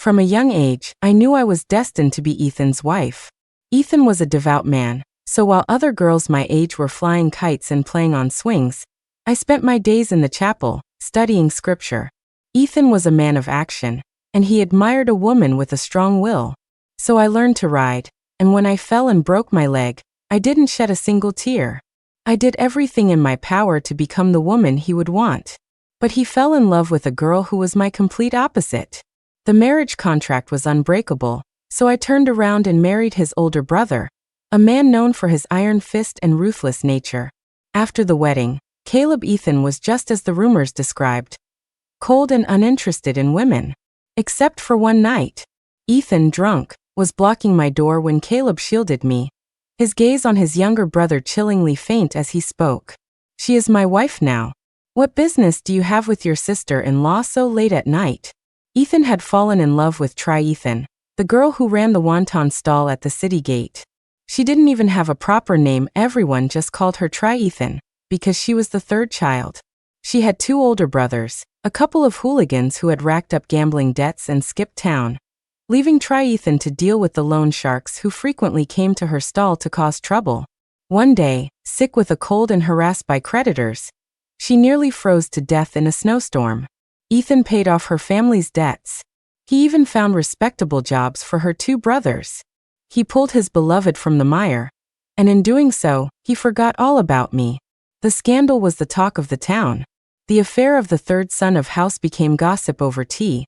From a young age, I knew I was destined to be Ethan's wife. Ethan was a devout man, so while other girls my age were flying kites and playing on swings, I spent my days in the chapel, studying scripture. Ethan was a man of action, and he admired a woman with a strong will. So I learned to ride, and when I fell and broke my leg, I didn't shed a single tear. I did everything in my power to become the woman he would want. But he fell in love with a girl who was my complete opposite. The marriage contract was unbreakable, so I turned around and married his older brother, a man known for his iron fist and ruthless nature. After the wedding, Caleb Ethan was just as the rumors described, cold and uninterested in women. Except for one night. Ethan, drunk, was blocking my door when Caleb shielded me, his gaze on his younger brother chillingly faint as he spoke. "She is my wife now. What business do you have with your sister-in-law so late at night?" Ethan had fallen in love with Ethan, the girl who ran the Wanttons stall at the city gate. She didn't even have a proper name, everyone just called her Ethan, because she was the third child. She had 2 older brothers, a couple of hooligans who had racked up gambling debts and skipped town, leaving Ethan to deal with the loan sharks who frequently came to her stall to cause trouble. One day, sick with a cold and harassed by creditors, she nearly froze to death in a snowstorm. Ethan paid off her family's debts. He even found respectable jobs for her 2 brothers. He pulled his beloved from the mire, and in doing so, he forgot all about me. The scandal was the talk of the town. The affair of the third son of house became gossip over tea,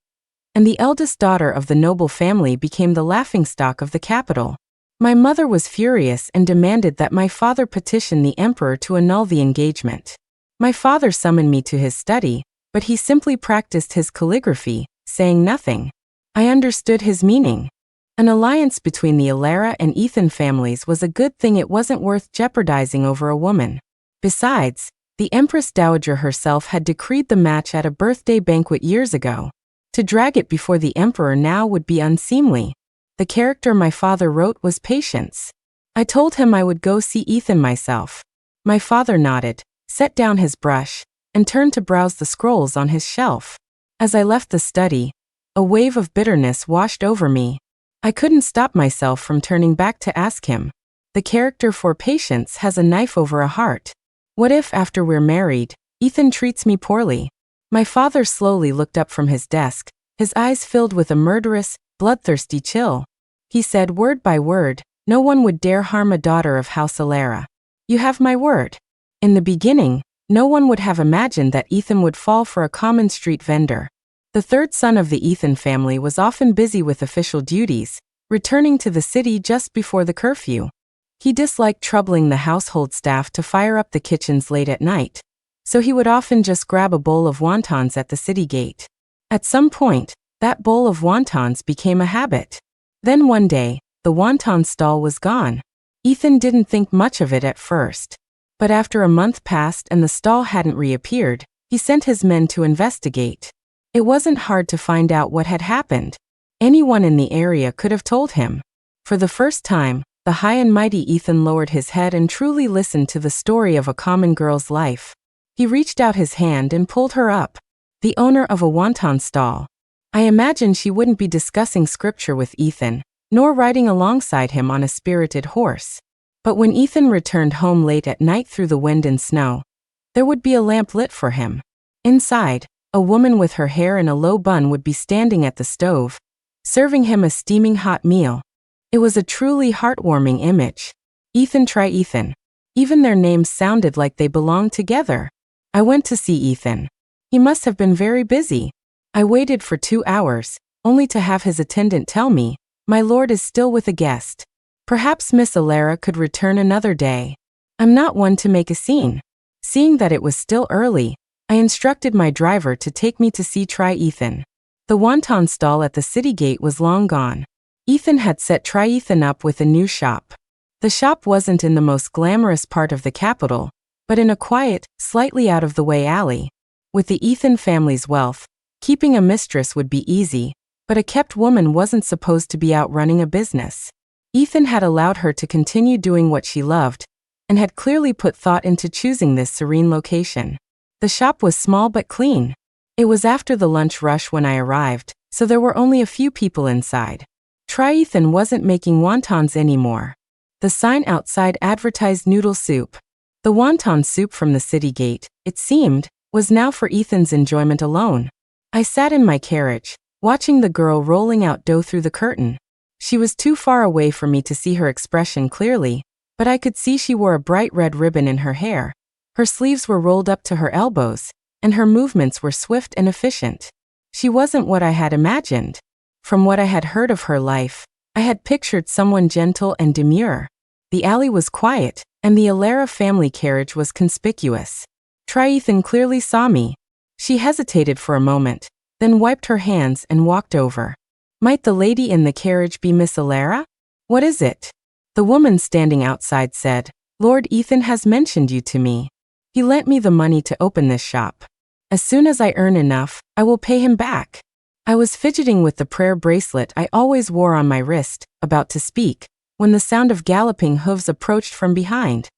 and the eldest daughter of the noble family became the laughingstock of the capital. My mother was furious and demanded that my father petition the emperor to annul the engagement. My father summoned me to his study, but he simply practiced his calligraphy, saying nothing. I understood his meaning. An alliance between the Alara and Ethan families was a good thing. It wasn't worth jeopardizing over a woman. Besides, the Empress Dowager herself had decreed the match at a birthday banquet years ago. To drag it before the emperor now would be unseemly. The character my father wrote was Patience. I told him I would go see Ethan myself. My father nodded, set down his brush, and turned to browse the scrolls on his shelf. As I left the study, a wave of bitterness washed over me. I couldn't stop myself from turning back to ask him. The character for Patience has a knife over a heart. What if, after we're married, Ethan treats me poorly? My father slowly looked up from his desk, his eyes filled with a murderous, bloodthirsty chill. He said word by word, "No one would dare harm a daughter of House Alara. You have my word." In the beginning, no one would have imagined that Ethan would fall for a common street vendor. The third son of the Ethan family was often busy with official duties, returning to the city just before the curfew. He disliked troubling the household staff to fire up the kitchens late at night, so he would often just grab a bowl of wontons at the city gate. At some point, that bowl of wontons became a habit. Then one day, the wonton stall was gone. Ethan didn't think much of it at first. But after a month passed and the stall hadn't reappeared, he sent his men to investigate. It wasn't hard to find out what had happened. Anyone in the area could have told him. For the first time, the high and mighty Ethan lowered his head and truly listened to the story of a common girl's life. He reached out his hand and pulled her up. The owner of a wonton stall. I imagined she wouldn't be discussing scripture with Ethan, nor riding alongside him on a spirited horse. But when Ethan returned home late at night through the wind and snow, there would be a lamp lit for him. Inside, a woman with her hair in a low bun would be standing at the stove, serving him a steaming hot meal. It was a truly heartwarming image. Ethan. Even their names sounded like they belonged together. I went to see Ethan. He must have been very busy. I waited for 2 hours, only to have his attendant tell me, "My lord is still with a guest. Perhaps Miss Alara could return another day." I'm not one to make a scene. Seeing that it was still early, I instructed my driver to take me to see Ethan. The wonton stall at the city gate was long gone. Ethan had set Ethan up with a new shop. The shop wasn't in the most glamorous part of the capital, but in a quiet, slightly out-of-the-way alley. With the Ethan family's wealth, keeping a mistress would be easy, but a kept woman wasn't supposed to be out running a business. Ethan had allowed her to continue doing what she loved, and had clearly put thought into choosing this serene location. The shop was small but clean. It was after the lunch rush when I arrived, so there were only a few people inside. Ethan wasn't making wontons anymore. The sign outside advertised noodle soup. The wonton soup from the city gate, it seemed, was now for Ethan's enjoyment alone. I sat in my carriage, watching the girl rolling out dough through the curtain. She was too far away for me to see her expression clearly, but I could see she wore a bright red ribbon in her hair. Her sleeves were rolled up to her elbows, and her movements were swift and efficient. She wasn't what I had imagined. From what I had heard of her life, I had pictured someone gentle and demure. The alley was quiet, and the Alara family carriage was conspicuous. Ethan clearly saw me. She hesitated for a moment, then wiped her hands and walked over. Might the lady in the carriage be Miss Alara? What is it? The woman standing outside said, Lord Ethan has mentioned you to me. He lent me the money to open this shop. As soon as I earn enough, I will pay him back. I was fidgeting with the prayer bracelet I always wore on my wrist, about to speak, when the sound of galloping hooves approached from behind.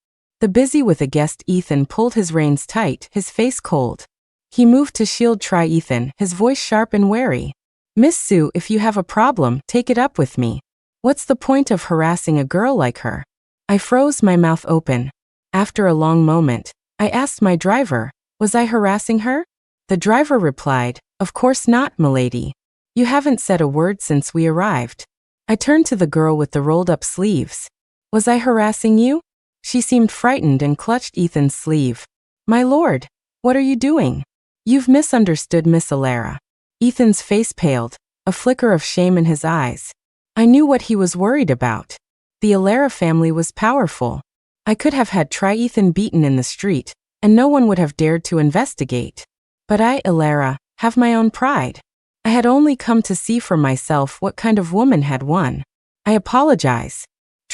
The busy with a guest Ethan pulled his reins tight, his face cold. He moved to shield Ethan, his voice sharp and wary. Miss Sue, if you have a problem, take it up with me. What's the point of harassing a girl like her? I froze, my mouth open. After a long moment, I asked my driver, was I harassing her? The driver replied, of course not, milady. You haven't said a word since we arrived. I turned to the girl with the rolled up sleeves. Was I harassing you? She seemed frightened and clutched Ethan's sleeve. My lord, what are you doing? You've misunderstood Miss Alara. Ethan's face paled, a flicker of shame in his eyes. I knew what he was worried about. The Alara family was powerful. I could have had Ethan beaten in the street, and no one would have dared to investigate. But I, Alara, have my own pride. I had only come to see for myself what kind of woman had won. I apologize.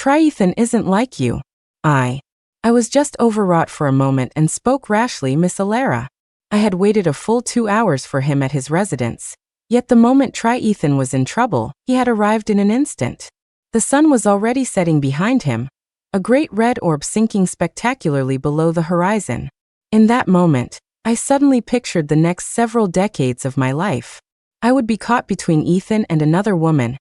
Ethan isn't like you. I was just overwrought for a moment and spoke rashly, Miss Alara. I had waited a full 2 hours for him at his residence. Yet the moment Ethan was in trouble, he had arrived in an instant. The sun was already setting behind him, a great red orb sinking spectacularly below the horizon. In that moment, I suddenly pictured the next several decades of my life. I would be caught between Ethan and another woman.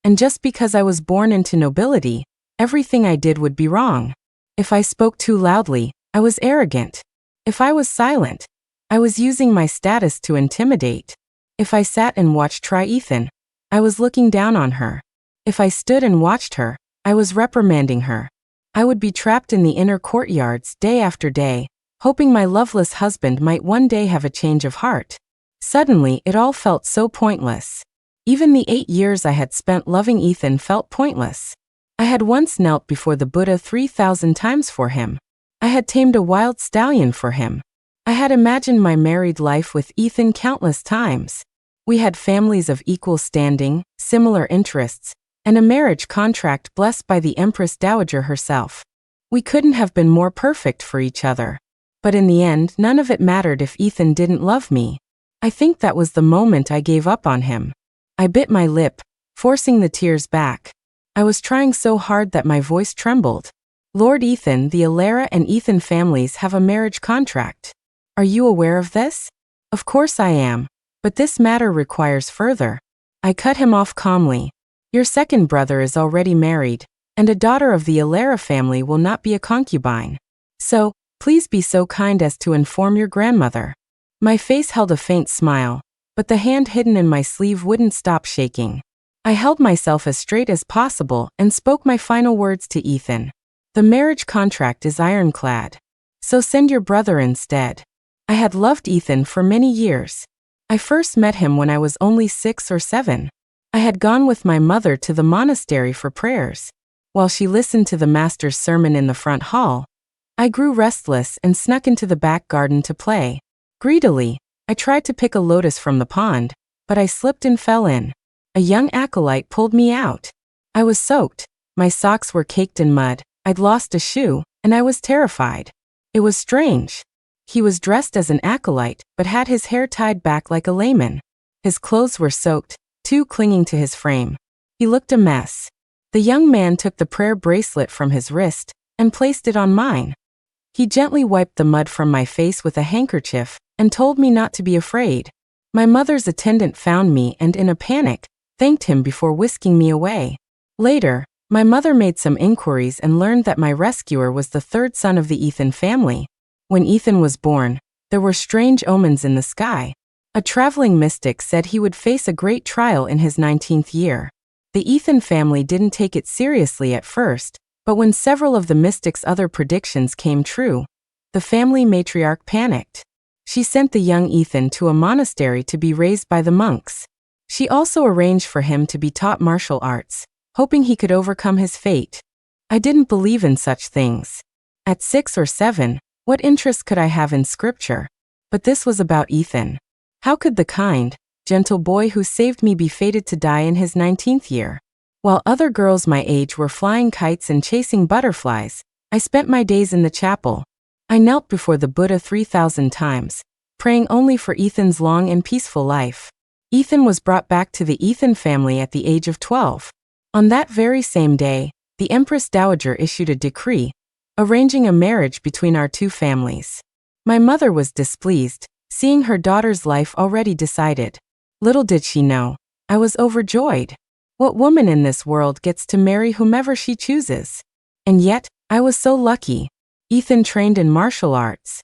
And just because I was born into nobility, everything I did would be wrong. If I spoke too loudly, I was arrogant. If I was silent, I was using my status to intimidate. If I sat and watched Ethan, I was looking down on her. If I stood and watched her, I was reprimanding her. I would be trapped in the inner courtyards day after day, hoping my loveless husband might one day have a change of heart. Suddenly, it all felt so pointless. Even the 8 years I had spent loving Ethan felt pointless. I had once knelt before the Buddha 3,000 times for him. I had tamed a wild stallion for him. I had imagined my married life with Ethan countless times. We had families of equal standing, similar interests, and a marriage contract blessed by the Empress Dowager herself. We couldn't have been more perfect for each other. But in the end, none of it mattered if Ethan didn't love me. I think that was the moment I gave up on him. I bit my lip, forcing the tears back. I was trying so hard that my voice trembled. Lord Ethan, the Alara and Ethan families have a marriage contract. Are you aware of this? Of course I am, but this matter requires further. I cut him off calmly. Your second brother is already married, and a daughter of the Alara family will not be a concubine. So, please be so kind as to inform your grandmother. My face held a faint smile, but the hand hidden in my sleeve wouldn't stop shaking. I held myself as straight as possible and spoke my final words to Ethan. The marriage contract is ironclad. So send your brother instead. I had loved Ethan for many years. I first met him when I was only 6 or 7. I had gone with my mother to the monastery for prayers. While she listened to the master's sermon in the front hall, I grew restless and snuck into the back garden to play. Greedily, I tried to pick a lotus from the pond, but I slipped and fell in. A young acolyte pulled me out. I was soaked, my socks were caked in mud, I'd lost a shoe, and I was terrified. It was strange. He was dressed as an acolyte, but had his hair tied back like a layman. His clothes were soaked, too clinging to his frame. He looked a mess. The young man took the prayer bracelet from his wrist and placed it on mine. He gently wiped the mud from my face with a handkerchief and told me not to be afraid. My mother's attendant found me and, in a panic, thanked him before whisking me away. Later, my mother made some inquiries and learned that my rescuer was the third son of the Ethan family. When Ethan was born, there were strange omens in the sky. A traveling mystic said he would face a great trial in his 19th year. The Ethan family didn't take it seriously at first, but when several of the mystic's other predictions came true, the family matriarch panicked. She sent the young Ethan to a monastery to be raised by the monks. She also arranged for him to be taught martial arts, hoping he could overcome his fate. I didn't believe in such things. At 6 or 7, what interest could I have in scripture? But this was about Ethan. How could the kind, gentle boy who saved me be fated to die in his 19th year? While other girls my age were flying kites and chasing butterflies, I spent my days in the chapel. I knelt before the Buddha 3,000 times, praying only for Ethan's long and peaceful life. Ethan was brought back to the Ethan family at the age of 12. On that very same day, the Empress Dowager issued a decree, arranging a marriage between our two families. My mother was displeased, seeing her daughter's life already decided. Little did she know, I was overjoyed. What woman in this world gets to marry whomever she chooses? And yet, I was so lucky. Ethan trained in martial arts.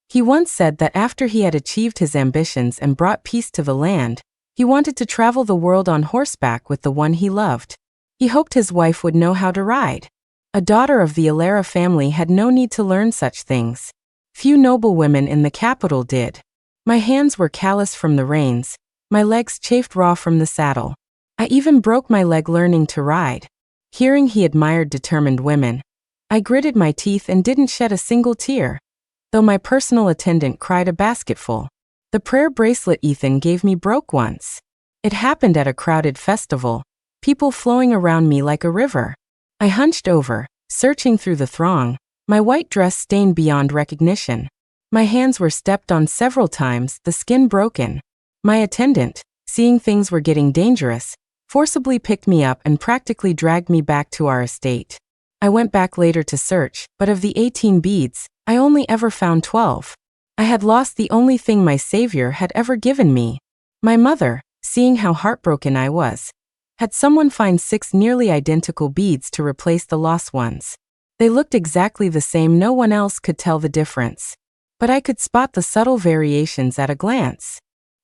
He once said that after he had achieved his ambitions and brought peace to the land, he wanted to travel the world on horseback with the one he loved. He hoped his wife would know how to ride. A daughter of the Ilera family had no need to learn such things. Few noble women in the capital did. My hands were callous from the reins, my legs chafed raw from the saddle. I even broke my leg learning to ride. Hearing he admired determined women, I gritted my teeth and didn't shed a single tear, though my personal attendant cried a basketful. The prayer bracelet Ethan gave me broke once. It happened at a crowded festival, people flowing around me like a river. I hunched over, searching through the throng, my white dress stained beyond recognition. My hands were stepped on several times, the skin broken. My attendant, seeing things were getting dangerous, forcibly picked me up and practically dragged me back to our estate. I went back later to search, but of the 18 beads, I only ever found 12. I had lost the only thing my savior had ever given me. My mother, seeing how heartbroken I was, had someone find 6 nearly identical beads to replace the lost ones. They looked exactly the same, no one else could tell the difference. But I could spot the subtle variations at a glance.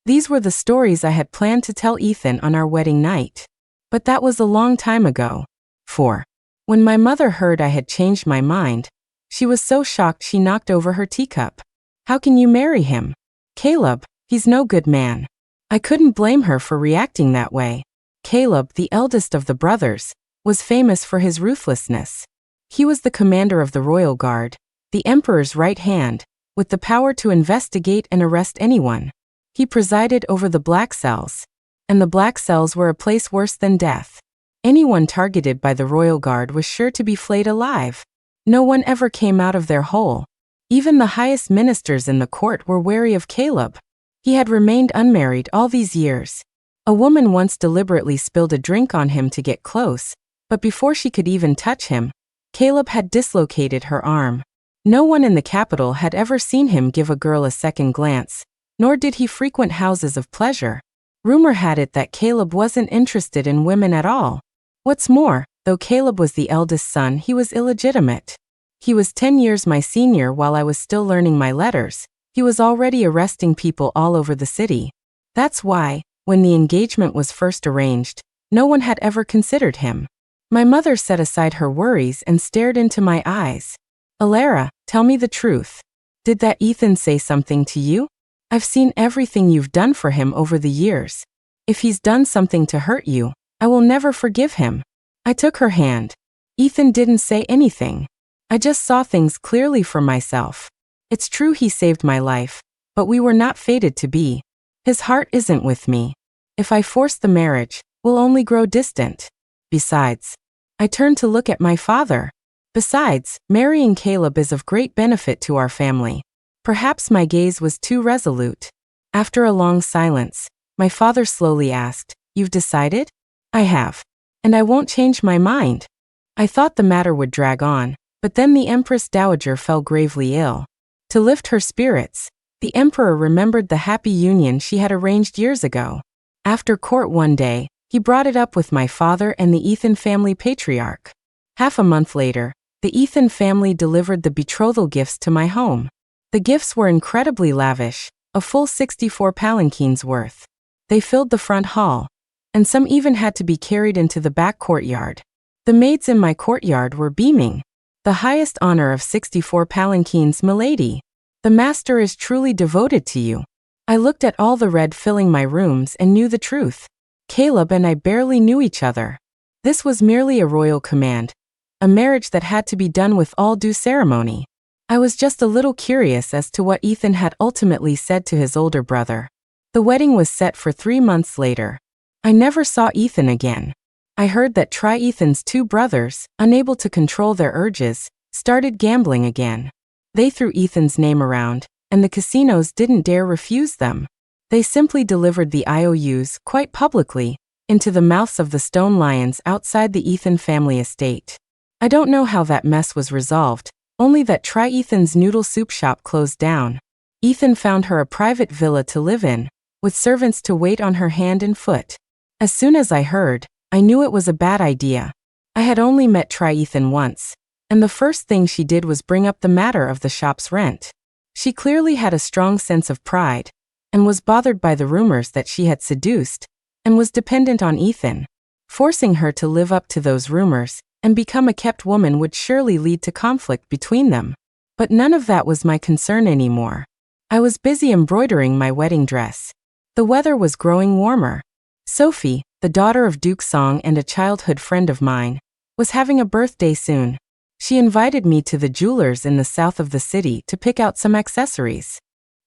These were the stories I had planned to tell Ethan on our wedding night. But that was a long time ago. 4. When my mother heard I had changed my mind, she was so shocked she knocked over her teacup. How can you marry him? Caleb, he's no good man. I couldn't blame her for reacting that way. Caleb, the eldest of the brothers, was famous for his ruthlessness. He was the commander of the royal guard, the emperor's right hand, with the power to investigate and arrest anyone. He presided over the black cells, and the black cells were a place worse than death. Anyone targeted by the royal guard was sure to be flayed alive. No one ever came out of their hole. Even the highest ministers in the court were wary of Caleb. He had remained unmarried all these years. A woman once deliberately spilled a drink on him to get close, but before she could even touch him, Caleb had dislocated her arm. No one in the capital had ever seen him give a girl a second glance, nor did he frequent houses of pleasure. Rumor had it that Caleb wasn't interested in women at all. What's more, though Caleb was the eldest son, he was illegitimate. He was 10 years my senior while I was still learning my letters. He was already arresting people all over the city. That's why, when the engagement was first arranged, no one had ever considered him. My mother set aside her worries and stared into my eyes. Ilera, tell me the truth. Did that Ethan say something to you? I've seen everything you've done for him over the years. If he's done something to hurt you, I will never forgive him. I took her hand. Ethan didn't say anything. I just saw things clearly for myself. It's true he saved my life, but we were not fated to be. His heart isn't with me. If I force the marriage, we'll only grow distant. Besides, I turned to look at my father. Besides, marrying Caleb is of great benefit to our family. Perhaps my gaze was too resolute. After a long silence, my father slowly asked, "You've decided?" "I have. And I won't change my mind." I thought the matter would drag on, but then the Empress Dowager fell gravely ill. To lift her spirits, The emperor remembered the happy union she had arranged years ago. After court one day, he brought it up with my father and the Ethan family patriarch. Half a month later, the Ethan family delivered the betrothal gifts to my home. The gifts were incredibly lavish, a full 64 palanquins worth. They filled the front hall, and some even had to be carried into the back courtyard. The maids in my courtyard were beaming. The highest honor of 64 palanquins, milady. The master is truly devoted to you. I looked at all the red filling my rooms and knew the truth. Caleb and I barely knew each other. This was merely a royal command, a marriage that had to be done with all due ceremony. I was just a little curious as to what Ethan had ultimately said to his older brother. The wedding was set for 3 months later. I never saw Ethan again. I heard that Ethan's 2 brothers, unable to control their urges, started gambling again. They threw Ethan's name around, and the casinos didn't dare refuse them. They simply delivered the IOUs, quite publicly, into the mouths of the stone lions outside the Ethan family estate. I don't know how that mess was resolved, only that Ethan's noodle soup shop closed down. Ethan found her a private villa to live in, with servants to wait on her hand and foot. As soon as I heard, I knew it was a bad idea. I had only met Ethan once, and the first thing she did was bring up the matter of the shop's rent. She clearly had a strong sense of pride, and was bothered by the rumors that she had seduced, and was dependent on Ethan. Forcing her to live up to those rumors, and become a kept woman would surely lead to conflict between them. But none of that was my concern anymore. I was busy embroidering my wedding dress. The weather was growing warmer. Sophie, the daughter of Duke Song and a childhood friend of mine, was having a birthday soon. She invited me to the jewelers in the south of the city to pick out some accessories.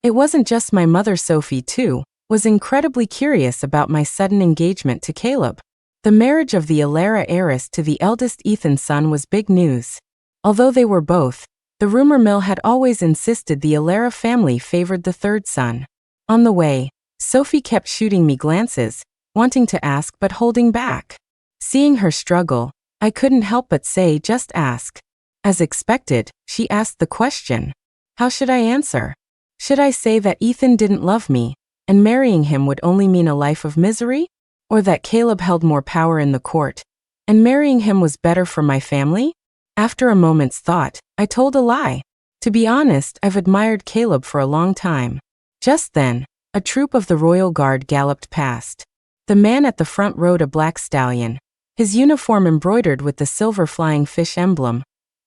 It wasn't just my mother. Sophie, too, was incredibly curious about my sudden engagement to Caleb. The marriage of the Ilera heiress to the eldest Ethan son was big news. Although they were both, the rumor mill had always insisted the Ilera family favored the third son. On the way, Sophie kept shooting me glances, wanting to ask but holding back. Seeing her struggle, I couldn't help but say, just ask. As expected, she asked the question. How should I answer? Should I say that Ethan didn't love me, and marrying him would only mean a life of misery? Or that Caleb held more power in the court, and marrying him was better for my family? After a moment's thought, I told a lie. To be honest, I've admired Caleb for a long time. Just then, a troop of the royal guard galloped past. The man at the front rode a black stallion, his uniform embroidered with the silver flying fish emblem,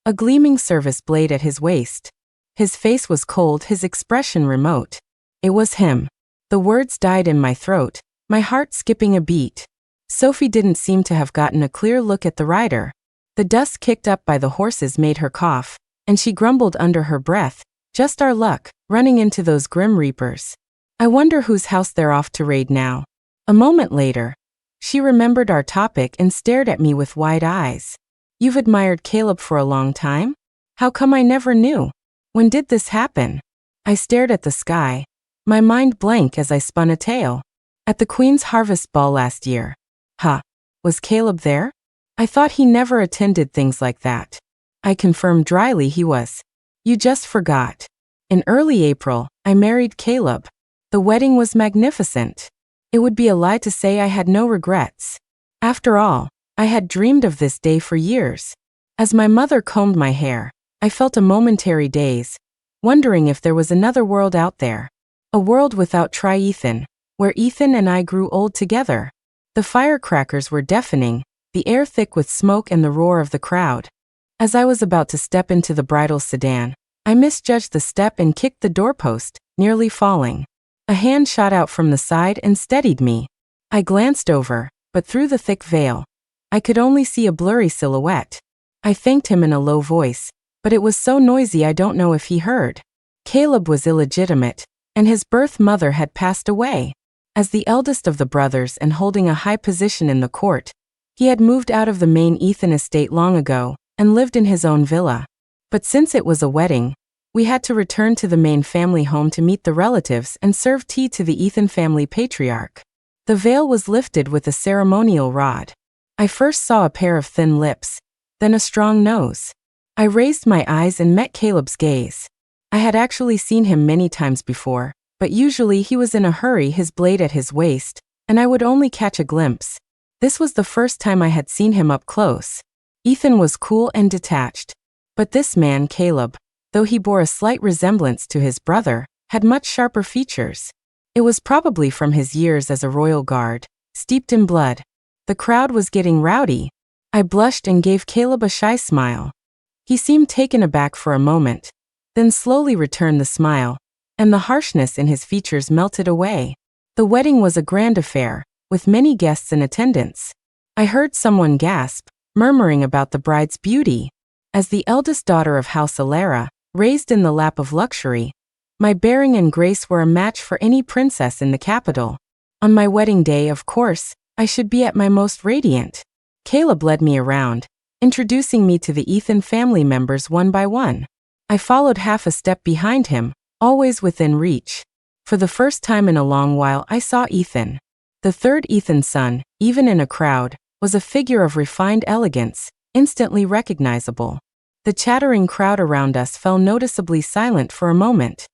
a gleaming service blade at his waist. His face was cold, his expression remote. It was him. The words died in my throat, my heart skipping a beat. Sophie didn't seem to have gotten a clear look at the rider. The dust kicked up by the horses made her cough, and she grumbled under her breath, just our luck, running into those grim reapers. I wonder whose house they're off to raid now. A moment later, she remembered our topic and stared at me with wide eyes. You've admired Caleb for a long time? How come I never knew? When did this happen? I stared at the sky, my mind blank as I spun a tale. At the Queen's Harvest Ball last year. Huh. Was Caleb there? I thought he never attended things like that. I confirmed dryly he was. You just forgot. In early April, I married Caleb. The wedding was magnificent. It would be a lie to say I had no regrets. After all, I had dreamed of this day for years. As my mother combed my hair, I felt a momentary daze, wondering if there was another world out there. A world without Ethan, where Ethan and I grew old together. The firecrackers were deafening, the air thick with smoke and the roar of the crowd. As I was about to step into the bridal sedan, I misjudged the step and kicked the doorpost, nearly falling. A hand shot out from the side and steadied me. I glanced over, but through the thick veil, I could only see a blurry silhouette. I thanked him in a low voice, but it was so noisy I don't know if he heard. Caleb was illegitimate, and his birth mother had passed away. As the eldest of the brothers and holding a high position in the court, he had moved out of the main Ethan estate long ago, and lived in his own villa. But since it was a wedding, we had to return to the main family home to meet the relatives and serve tea to the Ethan family patriarch. The veil was lifted with a ceremonial rod. I first saw a pair of thin lips, then a strong nose. I raised my eyes and met Caleb's gaze. I had actually seen him many times before, but usually he was in a hurry, his blade at his waist, and I would only catch a glimpse. This was the first time I had seen him up close. Ethan was cool and detached. But this man, Caleb, though he bore a slight resemblance to his brother, had much sharper features. It was probably from his years as a royal guard, steeped in blood. The crowd was getting rowdy. I blushed and gave Caleb a shy smile. He seemed taken aback for a moment, then slowly returned the smile, and the harshness in his features melted away. The wedding was a grand affair, with many guests in attendance. I heard someone gasp, murmuring about the bride's beauty. As the eldest daughter of House Alara, raised in the lap of luxury, my bearing and grace were a match for any princess in the capital. On my wedding day, of course, I should be at my most radiant. Caleb led me around, introducing me to the Ethan family members one by one. I followed half a step behind him, always within reach. For the first time in a long while I saw Ethan. The third Ethan's son, even in a crowd, was a figure of refined elegance, instantly recognizable. The chattering crowd around us fell noticeably silent for a moment.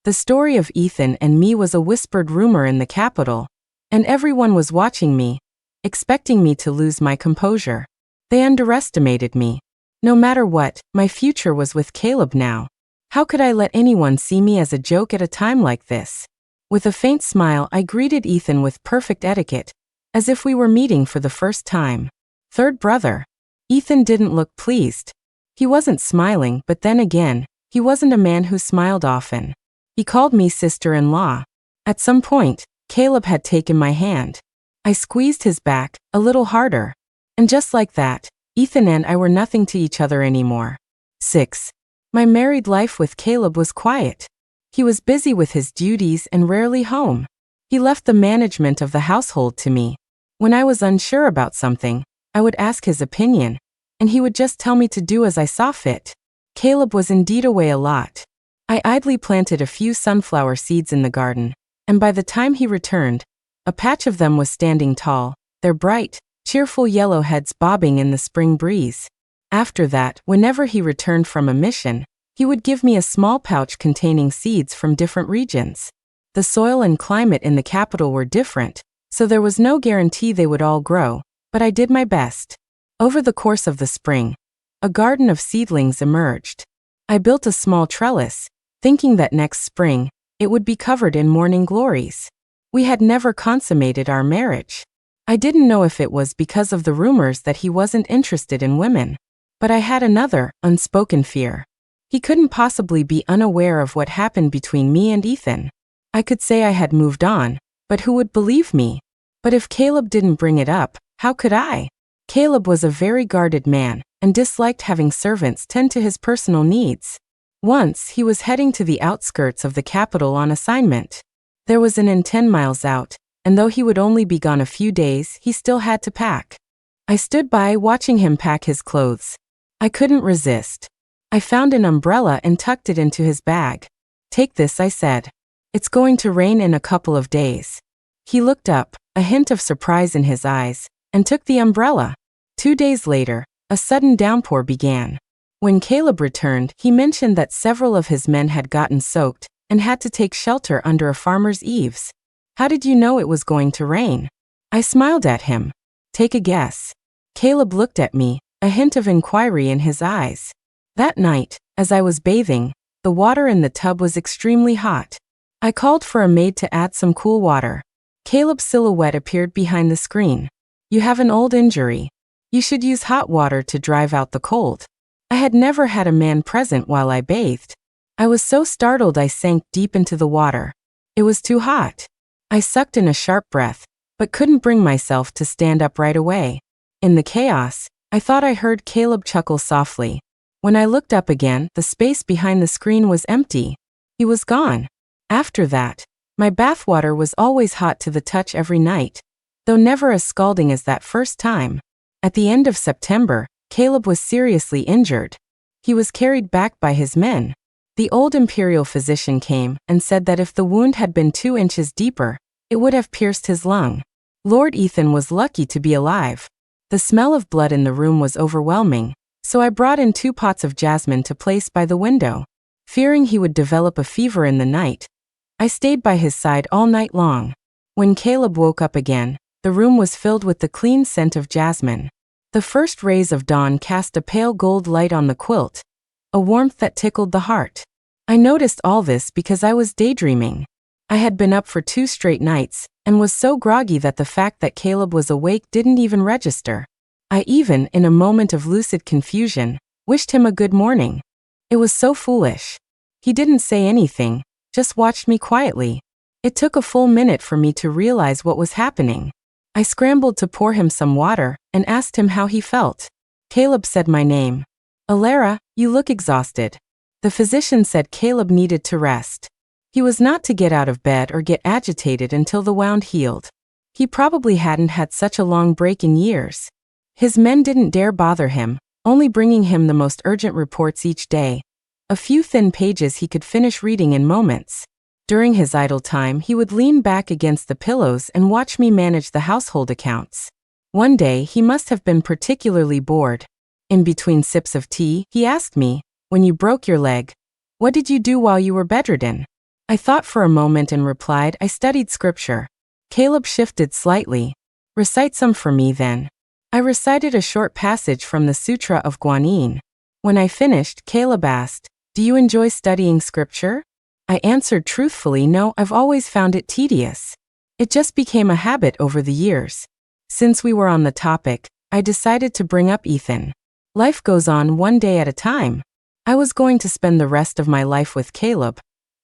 The story of Ethan and me was a whispered rumor in the capital, and everyone was watching me, expecting me to lose my composure. They underestimated me. No matter what, my future was with Caleb now. How could I let anyone see me as a joke at a time like this? With a faint smile, I greeted Ethan with perfect etiquette, as if we were meeting for the first time. Third brother. Ethan didn't look pleased. He wasn't smiling, but then again, he wasn't a man who smiled often. He called me sister-in-law. At some point, Caleb had taken my hand. I squeezed his back, a little harder. And just like that, Ethan and I were nothing to each other anymore. 6. My married life with Caleb was quiet. He was busy with his duties and rarely home. He left the management of the household to me. When I was unsure about something, I would ask his opinion, and he would just tell me to do as I saw fit. Caleb was indeed away a lot. I idly planted a few sunflower seeds in the garden, and by the time he returned, a patch of them was standing tall, their bright, cheerful yellow heads bobbing in the spring breeze. After that, whenever he returned from a mission, he would give me a small pouch containing seeds from different regions. The soil and climate in the capital were different, so there was no guarantee they would all grow, but I did my best. Over the course of the spring, a garden of seedlings emerged. I built a small trellis, thinking that next spring, it would be covered in morning glories. We had never consummated our marriage. I didn't know if it was because of the rumors that he wasn't interested in women. But I had another, unspoken fear. He couldn't possibly be unaware of what happened between me and Ethan. I could say I had moved on, but who would believe me? But if Caleb didn't bring it up, how could I? Caleb was a very guarded man, and disliked having servants tend to his personal needs. Once, he was heading to the outskirts of the capital on assignment. There was an inn 10 miles out, and though he would only be gone a few days, he still had to pack. I stood by watching him pack his clothes. I couldn't resist. I found an umbrella and tucked it into his bag. "Take this," I said. "It's going to rain in a couple of days." He looked up, a hint of surprise in his eyes, and took the umbrella. 2 days later, a sudden downpour began. When Caleb returned, he mentioned that several of his men had gotten soaked and had to take shelter under a farmer's eaves. "How did you know it was going to rain?" I smiled at him. "Take a guess." Caleb looked at me, a hint of inquiry in his eyes. That night, as I was bathing, the water in the tub was extremely hot. I called for a maid to add some cool water. Caleb's silhouette appeared behind the screen. "You have an old injury. You should use hot water to drive out the cold." I had never had a man present while I bathed. I was so startled I sank deep into the water. It was too hot. I sucked in a sharp breath, but couldn't bring myself to stand up right away. In the chaos, I thought I heard Caleb chuckle softly. When I looked up again, the space behind the screen was empty. He was gone. After that, my bathwater was always hot to the touch every night, though never as scalding as that first time. At the end of September, Caleb was seriously injured. He was carried back by his men. The old imperial physician came and said that if the wound had been 2 inches deeper, it would have pierced his lung. Lord Ethan was lucky to be alive. The smell of blood in the room was overwhelming, so I brought in 2 pots of jasmine to place by the window. Fearing he would develop a fever in the night, I stayed by his side all night long. When Caleb woke up again, the room was filled with the clean scent of jasmine. The first rays of dawn cast a pale gold light on the quilt, a warmth that tickled the heart. I noticed all this because I was daydreaming. I had been up for 2 straight nights, and was so groggy that the fact that Caleb was awake didn't even register. I even, in a moment of lucid confusion, wished him a good morning. It was so foolish. He didn't say anything, just watched me quietly. It took a full minute for me to realize what was happening. I scrambled to pour him some water, and asked him how he felt. Caleb said my name. Alara, you look exhausted. The physician said Caleb needed to rest. He was not to get out of bed or get agitated until the wound healed. He probably hadn't had such a long break in years. His men didn't dare bother him, only bringing him the most urgent reports each day. A few thin pages he could finish reading in moments. During his idle time, he would lean back against the pillows and watch me manage the household accounts. One day, he must have been particularly bored. In between sips of tea, he asked me, "When you broke your leg, what did you do while you were bedridden?" I thought for a moment and replied, "I studied scripture." Caleb shifted slightly. "Recite some for me then." I recited a short passage from the Sutra of Guanyin. When I finished, Caleb asked, "Do you enjoy studying scripture?" I answered truthfully, "No, I've always found it tedious. It just became a habit over the years." Since we were on the topic, I decided to bring up Ethan. Life goes on one day at a time. I was going to spend the rest of my life with Caleb,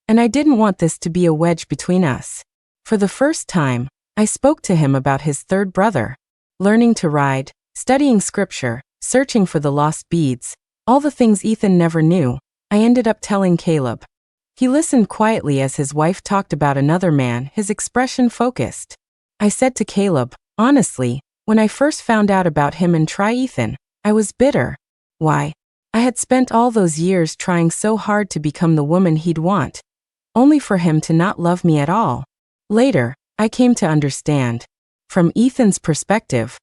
and I didn't want this to be a wedge between us. For the first time, I spoke to him about his third brother. Learning to ride, studying scripture, searching for the lost beads, all the things Ethan never knew, I ended up telling Caleb. He listened quietly as his wife talked about another man, his expression focused. I said to Caleb, "Honestly, when I first found out about him and Ethan, I was bitter. Why? I had spent all those years trying so hard to become the woman he'd want, only for him to not love me at all." Later, I came to understand. From Ethan's perspective,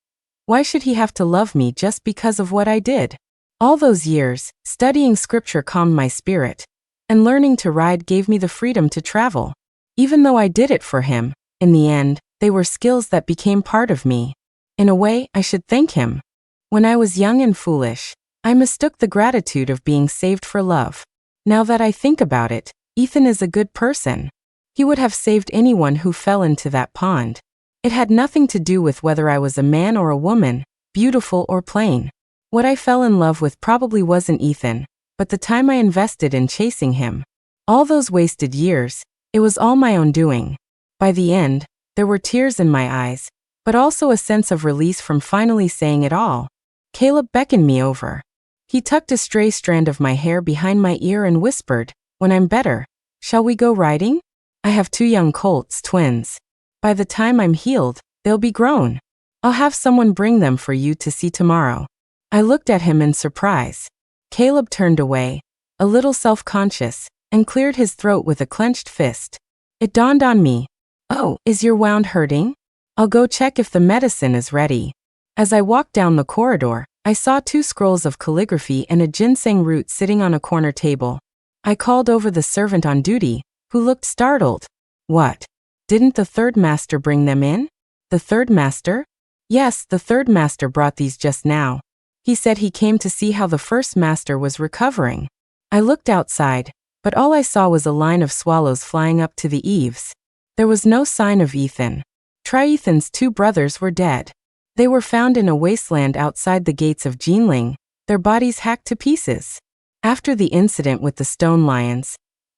why should he have to love me just because of what I did? All those years, studying scripture calmed my spirit, and learning to ride gave me the freedom to travel. Even though I did it for him, in the end, they were skills that became part of me. In a way, I should thank him. When I was young and foolish, I mistook the gratitude of being saved for love. Now that I think about it, Ethan is a good person. He would have saved anyone who fell into that pond. It had nothing to do with whether I was a man or a woman, beautiful or plain. What I fell in love with probably wasn't Ethan, but the time I invested in chasing him. All those wasted years, it was all my own doing. By the end, there were tears in my eyes, but also a sense of release from finally saying it all. Caleb beckoned me over. He tucked a stray strand of my hair behind my ear and whispered, "When I'm better, shall we go riding? I have 2 young colts, twins. By the time I'm healed, they'll be grown. I'll have someone bring them for you to see tomorrow." I looked at him in surprise. Caleb turned away, a little self-conscious, and cleared his throat with a clenched fist. It dawned on me. "Oh, is your wound hurting? I'll go check if the medicine is ready." As I walked down the corridor, I saw 2 scrolls of calligraphy and a ginseng root sitting on a corner table. I called over the servant on duty, who looked startled. "What? Didn't the third master bring them in?" "The third master?" "Yes, the third master brought these just now. He said he came to see how the first master was recovering." I looked outside, but all I saw was a line of swallows flying up to the eaves. There was no sign of Ethan. Ethan's 2 brothers were dead. They were found in a wasteland outside the gates of Jinling, their bodies hacked to pieces. After the incident with the stone lions,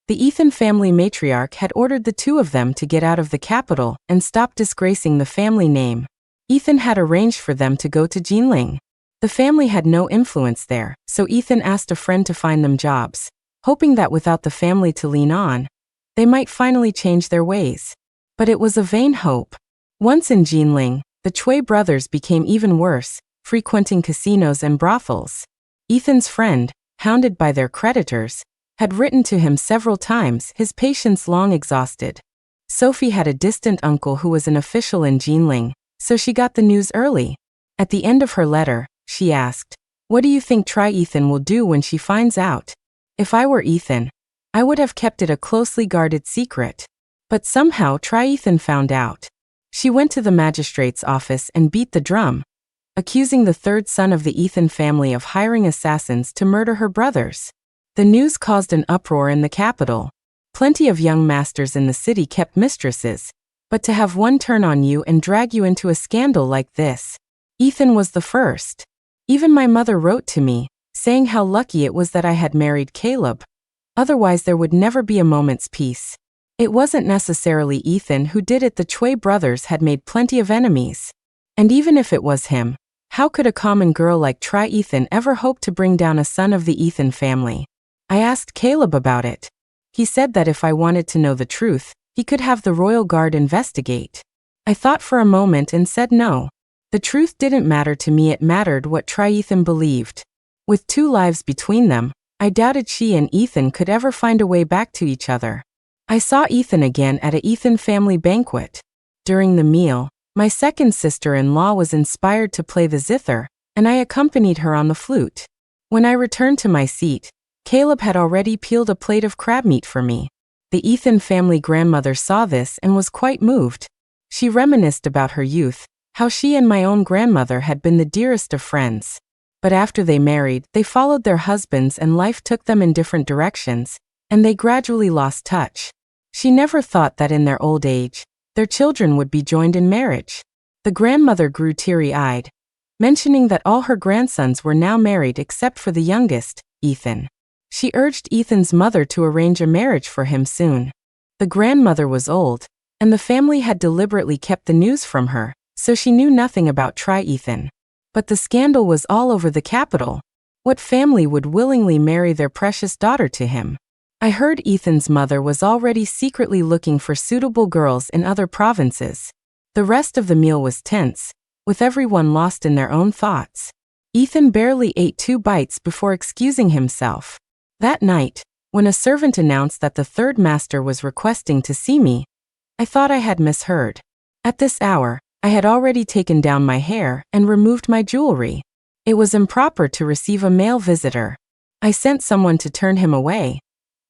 the Ethan family matriarch had ordered the 2 of them to get out of the capital and stop disgracing the family name. Ethan had arranged for them to go to Jinling. The family had no influence there, so Ethan asked a friend to find them jobs, hoping that without the family to lean on, they might finally change their ways. But it was a vain hope. Once in Jinling, the Chui brothers became even worse, frequenting casinos and brothels. Ethan's friend, hounded by their creditors, had written to him several times, his patience long exhausted. Sophie had a distant uncle who was an official in Jinling, so she got the news early. At the end of her letter, she asked, "What do you think Ethan will do when she finds out?" If I were Ethan, I would have kept it a closely guarded secret. But somehow Ethan found out. She went to the magistrate's office and beat the drum, accusing the third son of the Ethan family of hiring assassins to murder her brothers. The news caused an uproar in the capital. Plenty of young masters in the city kept mistresses, but to have one turn on you and drag you into a scandal like this. Ethan was the first. Even my mother wrote to me, saying how lucky it was that I had married Caleb. Otherwise there would never be a moment's peace. It wasn't necessarily Ethan who did it. The Choi brothers had made plenty of enemies. And even if it was him, how could a common girl like Ethan ever hope to bring down a son of the Ethan family? I asked Caleb about it. He said that if I wanted to know the truth, he could have the royal guard investigate. I thought for a moment and said no. The truth didn't matter to me, it mattered what Ethan believed. With 2 lives between them, I doubted she and Ethan could ever find a way back to each other. I saw Ethan again at a Ethan family banquet. During the meal, my second sister-in-law was inspired to play the zither, and I accompanied her on the flute. When I returned to my seat, Caleb had already peeled a plate of crab meat for me. The Ethan family grandmother saw this and was quite moved. She reminisced about her youth, how she and my own grandmother had been the dearest of friends. But after they married, they followed their husbands and life took them in different directions, and they gradually lost touch. She never thought that in their old age, their children would be joined in marriage. The grandmother grew teary-eyed, mentioning that all her grandsons were now married except for the youngest, Ethan. She urged Ethan's mother to arrange a marriage for him soon. The grandmother was old, and the family had deliberately kept the news from her, so she knew nothing about Ethan. But the scandal was all over the capital. What family would willingly marry their precious daughter to him? I heard Ethan's mother was already secretly looking for suitable girls in other provinces. The rest of the meal was tense, with everyone lost in their own thoughts. Ethan barely ate 2 bites before excusing himself. That night, when a servant announced that the third master was requesting to see me, I thought I had misheard. At this hour, I had already taken down my hair and removed my jewelry. It was improper to receive a male visitor. I sent someone to turn him away,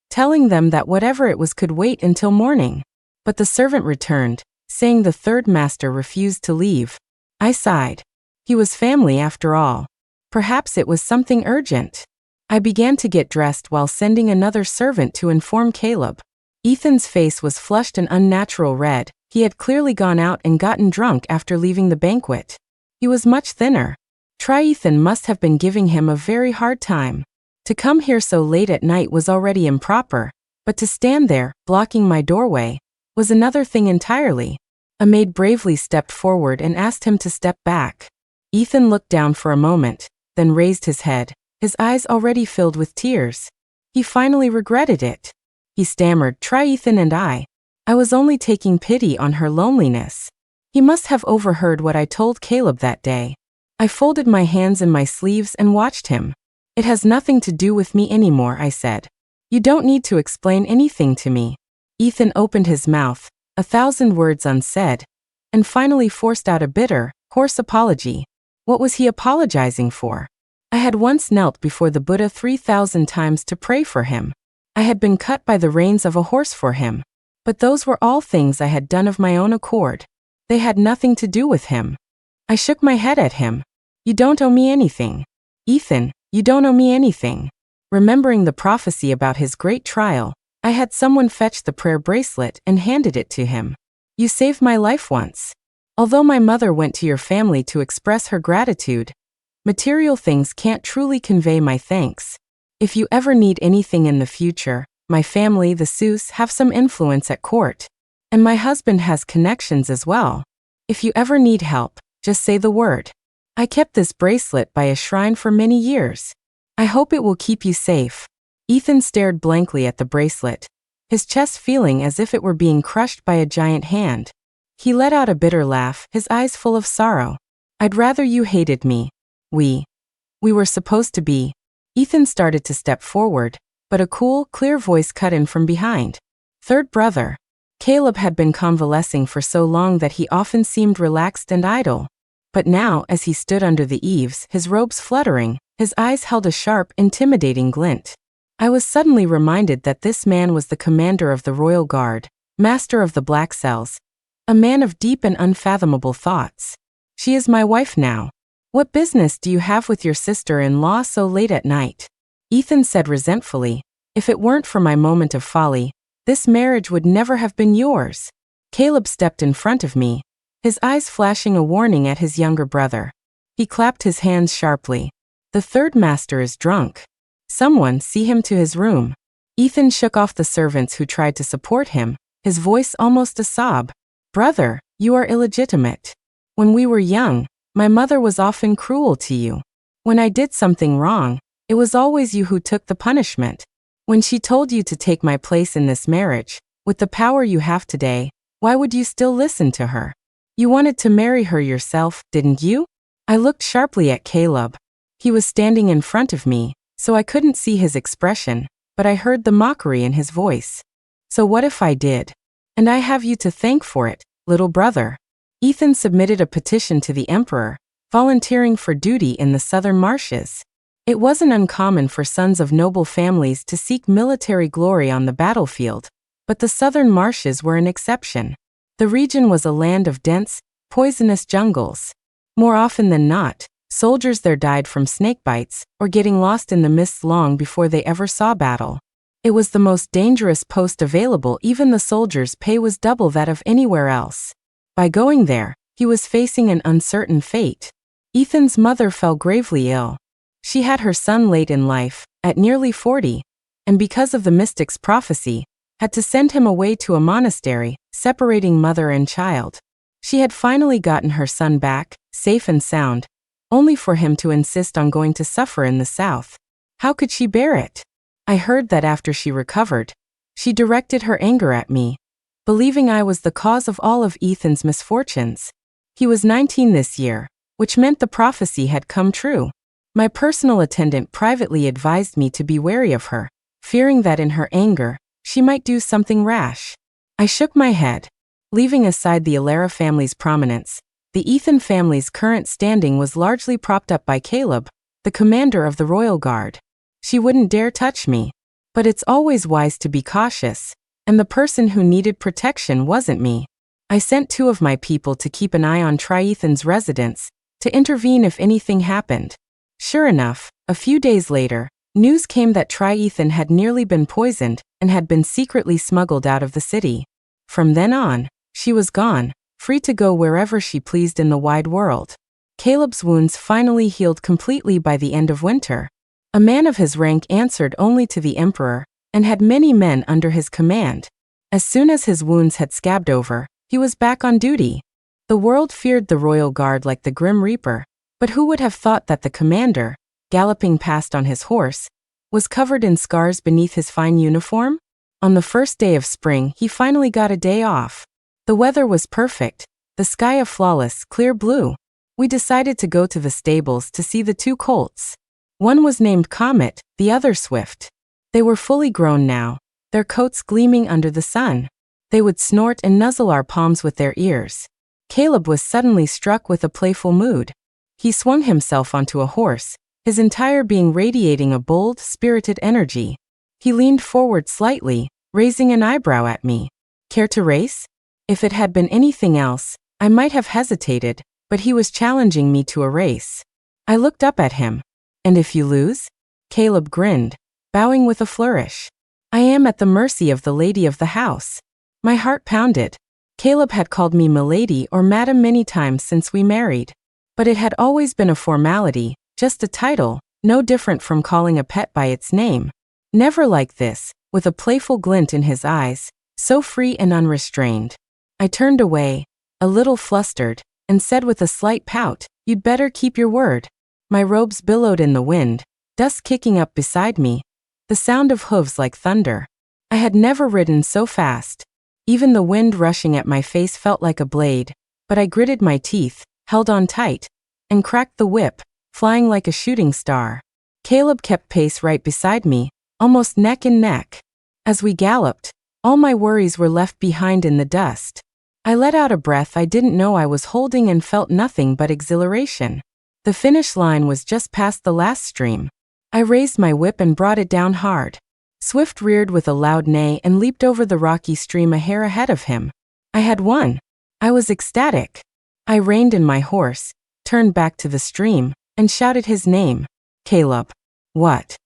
telling them that whatever it was could wait until morning. But the servant returned, saying the third master refused to leave. I sighed. He was family after all. Perhaps it was something urgent. I began to get dressed while sending another servant to inform Caleb. Ethan's face was flushed an unnatural red. He had clearly gone out and gotten drunk after leaving the banquet. He was much thinner. Ethan must have been giving him a very hard time. To come here so late at night was already improper, but to stand there, blocking my doorway, was another thing entirely. A maid bravely stepped forward and asked him to step back. Ethan looked down for a moment, then raised his head, his eyes already filled with tears. He finally regretted it. He stammered, Ethan and I was only taking pity on her loneliness. He must have overheard what I told Caleb that day. I folded my hands in my sleeves and watched him. It has nothing to do with me anymore, I said. You don't need to explain anything to me. Ethan opened his mouth, 1,000 words unsaid, and finally forced out a bitter, hoarse apology. What was he apologizing for? I had once knelt before the Buddha 3,000 times to pray for him. I had been cut by the reins of a horse for him. But those were all things I had done of my own accord. They had nothing to do with him. I shook my head at him. You don't owe me anything. Ethan, you don't owe me anything. Remembering the prophecy about his great trial, I had someone fetch the prayer bracelet and handed it to him. You saved my life once. Although my mother went to your family to express her gratitude, material things can't truly convey my thanks. If you ever need anything in the future, my family, the Seuss, have some influence at court. And my husband has connections as well. If you ever need help, just say the word. I kept this bracelet by a shrine for many years. I hope it will keep you safe. Ethan stared blankly at the bracelet, his chest feeling as if it were being crushed by a giant hand. He let out a bitter laugh, his eyes full of sorrow. I'd rather you hated me. We were supposed to be. Ethan started to step forward, but a cool, clear voice cut in from behind. Third brother. Caleb had been convalescing for so long that he often seemed relaxed and idle. But now, as he stood under the eaves, his robes fluttering, his eyes held a sharp, intimidating glint. I was suddenly reminded that this man was the commander of the royal guard, master of the black cells, a man of deep and unfathomable thoughts. She is my wife now. What business do you have with your sister-in-law so late at night? Ethan said resentfully. If it weren't for my moment of folly, this marriage would never have been yours. Caleb stepped in front of me, his eyes flashing a warning at his younger brother. He clapped his hands sharply. The third master is drunk. Someone see him to his room. Ethan shook off the servants who tried to support him, his voice almost a sob. Brother, you are illegitimate. When we were young, my mother was often cruel to you. When I did something wrong, it was always you who took the punishment. When she told you to take my place in this marriage, with the power you have today, why would you still listen to her? You wanted to marry her yourself, didn't you? I looked sharply at Caleb. He was standing in front of me, so I couldn't see his expression, but I heard the mockery in his voice. So what if I did? And I have you to thank for it, little brother. Ethan submitted a petition to the emperor, volunteering for duty in the Southern Marshes. It wasn't uncommon for sons of noble families to seek military glory on the battlefield, but the Southern Marshes were an exception. The region was a land of dense, poisonous jungles. More often than not, soldiers there died from snake bites or getting lost in the mists long before they ever saw battle. It was the most dangerous post available. Even the soldiers' pay was double that of anywhere else. By going there, he was facing an uncertain fate. Ethan's mother fell gravely ill. She had her son late in life, at nearly 40, and because of the mystic's prophecy, had to send him away to a monastery, separating mother and child. She had finally gotten her son back, safe and sound, only for him to insist on going to suffer in the south. How could she bear it? I heard that after she recovered, she directed her anger at me, believing I was the cause of all of Ethan's misfortunes. He was 19 this year, which meant the prophecy had come true. My personal attendant privately advised me to be wary of her, fearing that in her anger, she might do something rash. I shook my head. Leaving aside the Alara family's prominence, the Ethan family's current standing was largely propped up by Caleb, the commander of the royal guard. She wouldn't dare touch me. But it's always wise to be cautious, and the person who needed protection wasn't me. I sent 2 of my people to keep an eye on Ethan's residence, to intervene if anything happened. Sure enough, a few days later, news came that Ethan had nearly been poisoned and had been secretly smuggled out of the city. From then on, she was gone, free to go wherever she pleased in the wide world. Caleb's wounds finally healed completely by the end of winter. A man of his rank answered only to the emperor, and had many men under his command. As soon as his wounds had scabbed over, he was back on duty. The world feared the royal guard like the Grim Reaper, but who would have thought that the commander, galloping past on his horse, was covered in scars beneath his fine uniform? On the first day of spring, he finally got a day off. The weather was perfect, the sky a flawless, clear blue. We decided to go to the stables to see the 2 colts. One was named Comet, the other Swift. They were fully grown now, their coats gleaming under the sun. They would snort and nuzzle our palms with their ears. Caleb was suddenly struck with a playful mood. He swung himself onto a horse, his entire being radiating a bold, spirited energy. He leaned forward slightly, raising an eyebrow at me. Care to race? If it had been anything else, I might have hesitated, but he was challenging me to a race. I looked up at him. And if you lose? Caleb grinned, bowing with a flourish. I am at the mercy of the lady of the house. My heart pounded. Caleb had called me milady or madam many times since we married. But it had always been a formality, just a title, no different from calling a pet by its name. Never like this, with a playful glint in his eyes, so free and unrestrained. I turned away, a little flustered, and said with a slight pout, "You'd better keep your word." My robes billowed in the wind, dust kicking up beside me, the sound of hooves like thunder. I had never ridden so fast. Even the wind rushing at my face felt like a blade, but I gritted my teeth, held on tight, and cracked the whip, flying like a shooting star. Caleb kept pace right beside me, almost neck and neck. As we galloped, all my worries were left behind in the dust. I let out a breath I didn't know I was holding and felt nothing but exhilaration. The finish line was just past the last stream. I raised my whip and brought it down hard. Swift reared with a loud neigh and leaped over the rocky stream a hair ahead of him. I had won. I was ecstatic. I reined in my horse, turned back to the stream, and shouted his name. Caleb. What?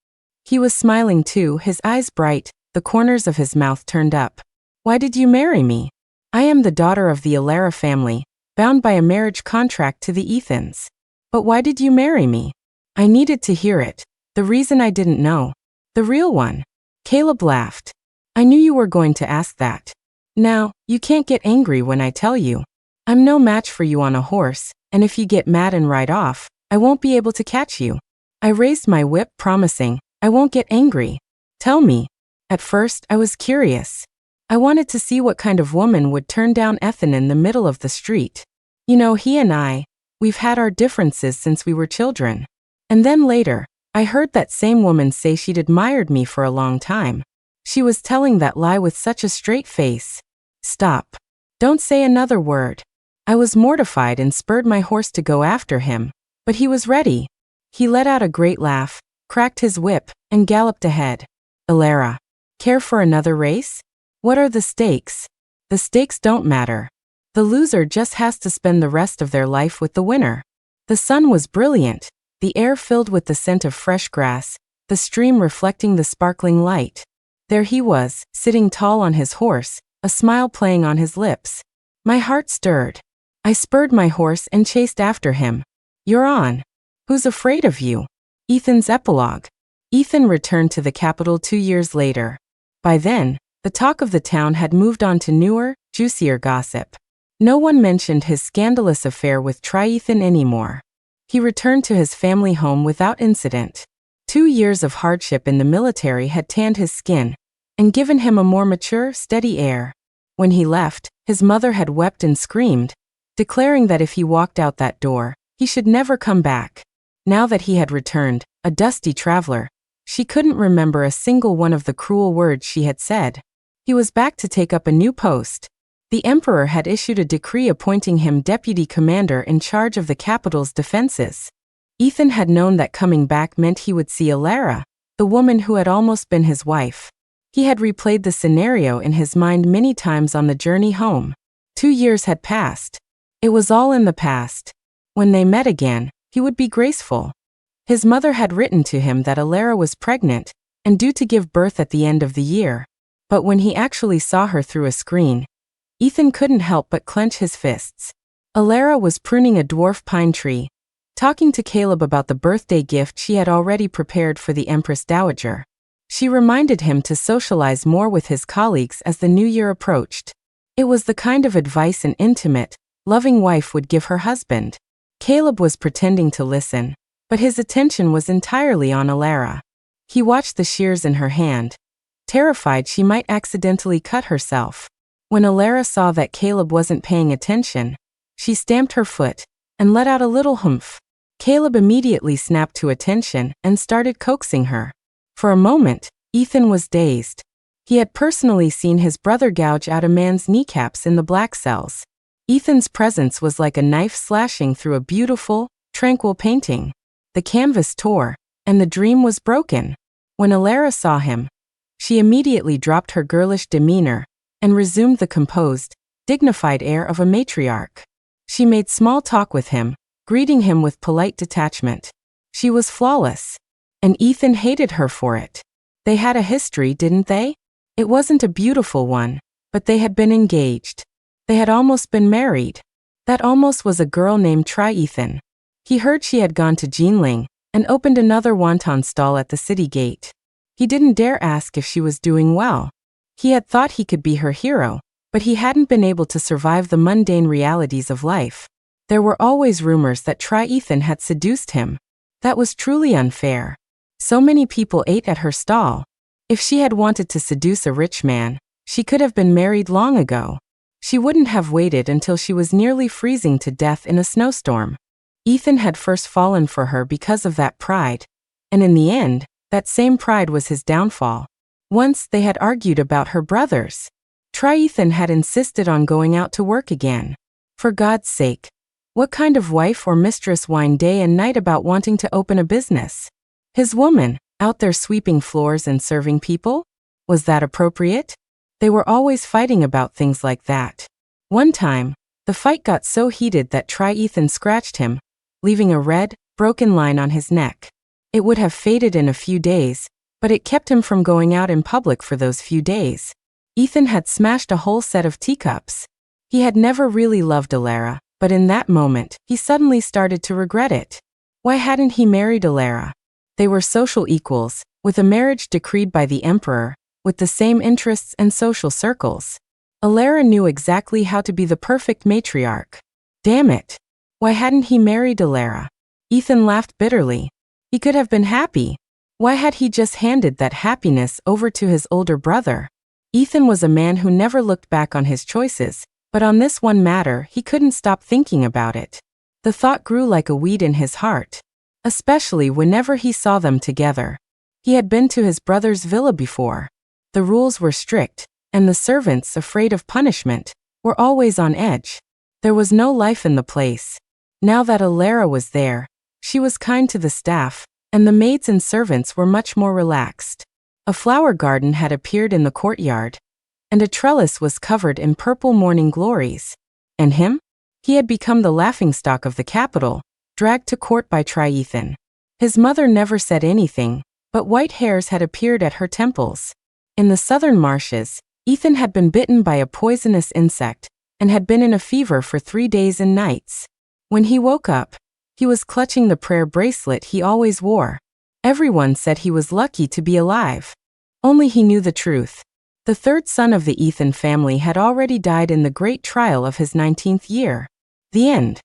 He was smiling too, his eyes bright, the corners of his mouth turned up. Why did you marry me? I am the daughter of the Alara family, bound by a marriage contract to the Ethans. But why did you marry me? I needed to hear it. The reason I didn't know. The real one. Caleb laughed. I knew you were going to ask that. Now, you can't get angry when I tell you. I'm no match for you on a horse, and if you get mad and ride off, I won't be able to catch you. I raised my whip, promising, I won't get angry. Tell me. At first, I was curious. I wanted to see what kind of woman would turn down Ethan in the middle of the street. You know, he and we've had our differences since we were children. And then later, I heard that same woman say she'd admired me for a long time. She was telling that lie with such a straight face. Stop. Don't say another word. I was mortified and spurred my horse to go after him, but he was ready. He let out a great laugh, cracked his whip, and galloped ahead. Alara. Care for another race? What are the stakes? The stakes don't matter. The loser just has to spend the rest of their life with the winner. The sun was brilliant. The air filled with the scent of fresh grass, the stream reflecting the sparkling light. There he was, sitting tall on his horse, a smile playing on his lips. My heart stirred. I spurred my horse and chased after him. You're on. Who's afraid of you? Ethan's Epilogue. Ethan returned to the capital 2 years later. By then, the talk of the town had moved on to newer, juicier gossip. No one mentioned his scandalous affair with Ethan anymore. He returned to his family home without incident. 2 years of hardship in the military had tanned his skin and given him a more mature, steady air. When he left, his mother had wept and screamed, declaring that if he walked out that door, he should never come back. Now that he had returned, a dusty traveler, she couldn't remember a single one of the cruel words she had said. He was back to take up a new post. The emperor had issued a decree appointing him deputy commander in charge of the capital's defenses. Ethan had known that coming back meant he would see Alara, the woman who had almost been his wife. He had replayed the scenario in his mind many times on the journey home. 2 years had passed. It was all in the past. When they met again, he would be graceful. His mother had written to him that Alara was pregnant and due to give birth at the end of the year. But when he actually saw her through a screen, Ethan couldn't help but clench his fists. Alara was pruning a dwarf pine tree, talking to Caleb about the birthday gift she had already prepared for the Empress Dowager. She reminded him to socialize more with his colleagues as the new year approached. It was the kind of advice an intimate, loving wife would give her husband. Caleb was pretending to listen, but his attention was entirely on Alara. He watched the shears in her hand, terrified she might accidentally cut herself. When Alara saw that Caleb wasn't paying attention, she stamped her foot and let out a little humph. Caleb immediately snapped to attention and started coaxing her. For a moment, Ethan was dazed. He had personally seen his brother gouge out a man's kneecaps in the black cells. Ethan's presence was like a knife slashing through a beautiful, tranquil painting. The canvas tore, and the dream was broken. When Alara saw him, she immediately dropped her girlish demeanor and resumed the composed, dignified air of a matriarch. She made small talk with him, greeting him with polite detachment. She was flawless, and Ethan hated her for it. They had a history, didn't they? It wasn't a beautiful one, but they had been engaged. They had almost been married. That almost was a girl named Ethan. He heard she had gone to Jinling and opened another Wantton stall at the city gate. He didn't dare ask if she was doing well. He had thought he could be her hero, but he hadn't been able to survive the mundane realities of life. There were always rumors that Ethan had seduced him. That was truly unfair. So many people ate at her stall. If she had wanted to seduce a rich man, she could have been married long ago. She wouldn't have waited until she was nearly freezing to death in a snowstorm. Ethan had first fallen for her because of that pride, and in the end, that same pride was his downfall. Once they had argued about her brothers. Ethan had insisted on going out to work again. For God's sake, what kind of wife or mistress whined day and night about wanting to open a business? His woman, Out there sweeping floors and serving people? Was that appropriate? They were always fighting about things like that. One time, the fight got so heated that Ethan scratched him, leaving a red, broken line on his neck. It would have faded in a few days, but it kept him from going out in public for those few days. Ethan had smashed a whole set of teacups. He had never really loved Alara, but in that moment, he suddenly started to regret it. Why hadn't he married Alara? They were social equals, with a marriage decreed by the emperor, with the same interests and social circles. Alara knew exactly how to be the perfect matriarch. Damn it! Why hadn't he married Alara? Ethan laughed bitterly. He could have been happy. Why had he just handed that happiness over to his older brother? Ethan was a man who never looked back on his choices, but on this one matter he couldn't stop thinking about it. The thought grew like a weed in his heart, especially whenever he saw them together. He had been to his brother's villa before. The rules were strict, and the servants, afraid of punishment, were always on edge. There was no life in the place. Now that Alara was there, she was kind to the staff, and the maids and servants were much more relaxed. A flower garden had appeared in the courtyard, and a trellis was covered in purple morning glories. And him? He had become the laughingstock of the capital, dragged to court by Ethan. His mother never said anything, but white hairs had appeared at her temples. In the Southern Marshes, Ethan had been bitten by a poisonous insect, and had been in a fever for 3 days and nights. When he woke up, he was clutching the prayer bracelet he always wore. Everyone said he was lucky to be alive. Only he knew the truth. The third son of the Ethan family had already died in the great trial of his 19th year. The end.